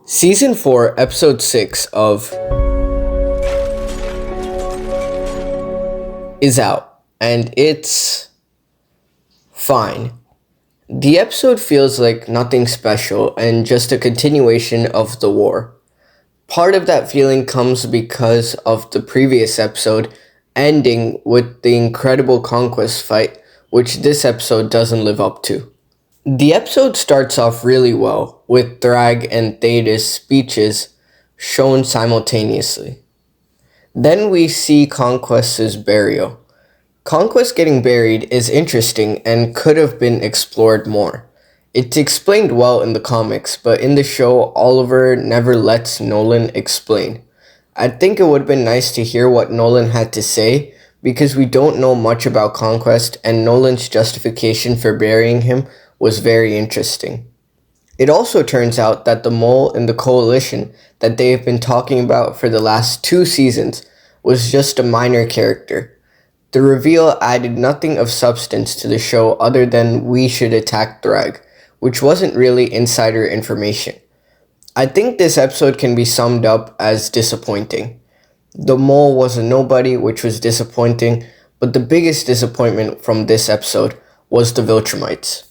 Season 4, Episode 6 of is out, and it's fine. The episode feels like nothing special and just a continuation of the war. Part of that feeling comes because of the previous episode ending with the incredible conquest fight, which this episode doesn't live up to. The episode starts off really well, with Thrag and Theda's speeches shown simultaneously. Then we see Conquest's burial. Conquest getting buried is interesting and could have been explored more. It's explained well in the comics, but in the show, Oliver never lets Nolan explain. I think it would have been nice to hear what Nolan had to say, because we don't know much about Conquest, and Nolan's justification for burying him was very interesting. It also turns out that the mole in the coalition that they have been talking about for the last 2 seasons was just a minor character. The reveal added nothing of substance to the show other than we should attack Thrag, which wasn't really insider information. I think this episode can be summed up as disappointing. The mole was a nobody, which was disappointing, but the biggest disappointment from this episode was the Viltrumites.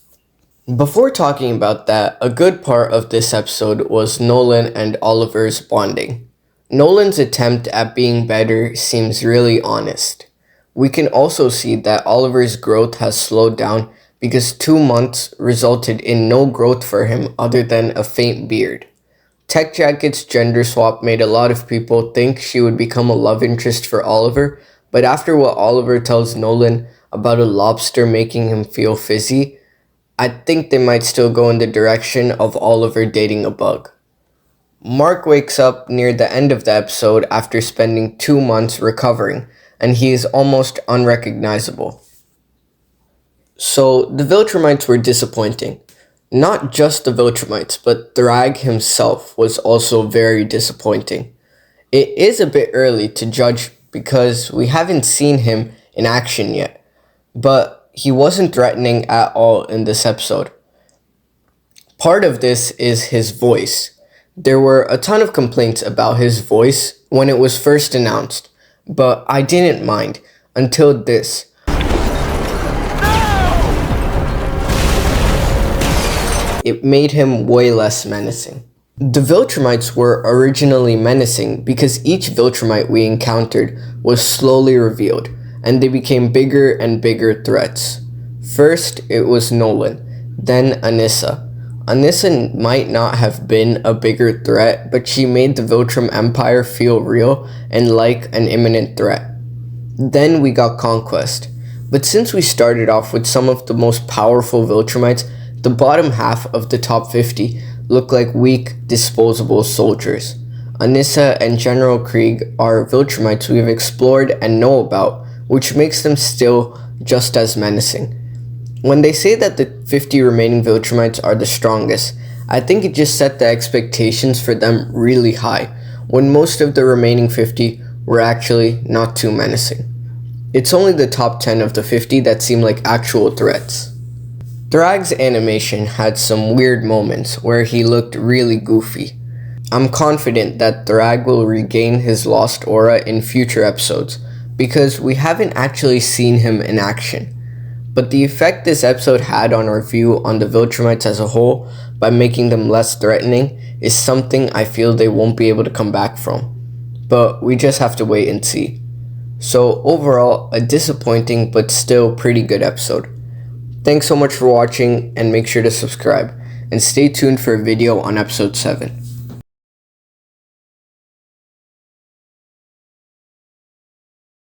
Before talking about that, a good part of this episode was Nolan and Oliver's bonding. Nolan's attempt at being better seems really honest. We can also see that Oliver's growth has slowed down because 2 months resulted in no growth for him other than a faint beard. Tech Jacket's gender swap made a lot of people think she would become a love interest for Oliver, but after what Oliver tells Nolan about a lobster making him feel fizzy, I think they might still go in the direction of Oliver dating a bug. Mark wakes up near the end of the episode after spending 2 months recovering, and he is almost unrecognizable. So, the Viltrumites were disappointing. Not just the Viltrumites, but Thrag himself was also very disappointing. It is a bit early to judge because we haven't seen him in action yet, but he wasn't threatening at all in this episode. Part of this is his voice. There were a ton of complaints about his voice when it was first announced, but I didn't mind until this. It made him way less menacing. The Viltrumites were originally menacing because each Viltrumite we encountered was slowly revealed, and they became bigger and bigger threats. First, it was Nolan, then Anissa. Anissa might not have been a bigger threat, but she made the Viltrum Empire feel real and like an imminent threat. Then we got Conquest. But since we started off with some of the most powerful Viltrumites, the bottom half of the top 50 look like weak, disposable soldiers. Anissa and General Krieg are Viltrumites we have explored and know about, which makes them still just as menacing. When they say that the 50 remaining Viltrumites are the strongest, I think it just set the expectations for them really high, when most of the remaining 50 were actually not too menacing. It's only the top 10 of the 50 that seem like actual threats. Thrag's animation had some weird moments where he looked really goofy. I'm confident that Thrag will regain his lost aura in future episodes, because we haven't actually seen him in action. But the effect this episode had on our view on the Viltrumites as a whole, by making them less threatening, is something I feel they won't be able to come back from. But we just have to wait and see. So overall, a disappointing but still pretty good episode. Thanks so much for watching, and make sure to subscribe, and stay tuned for a video on episode 7.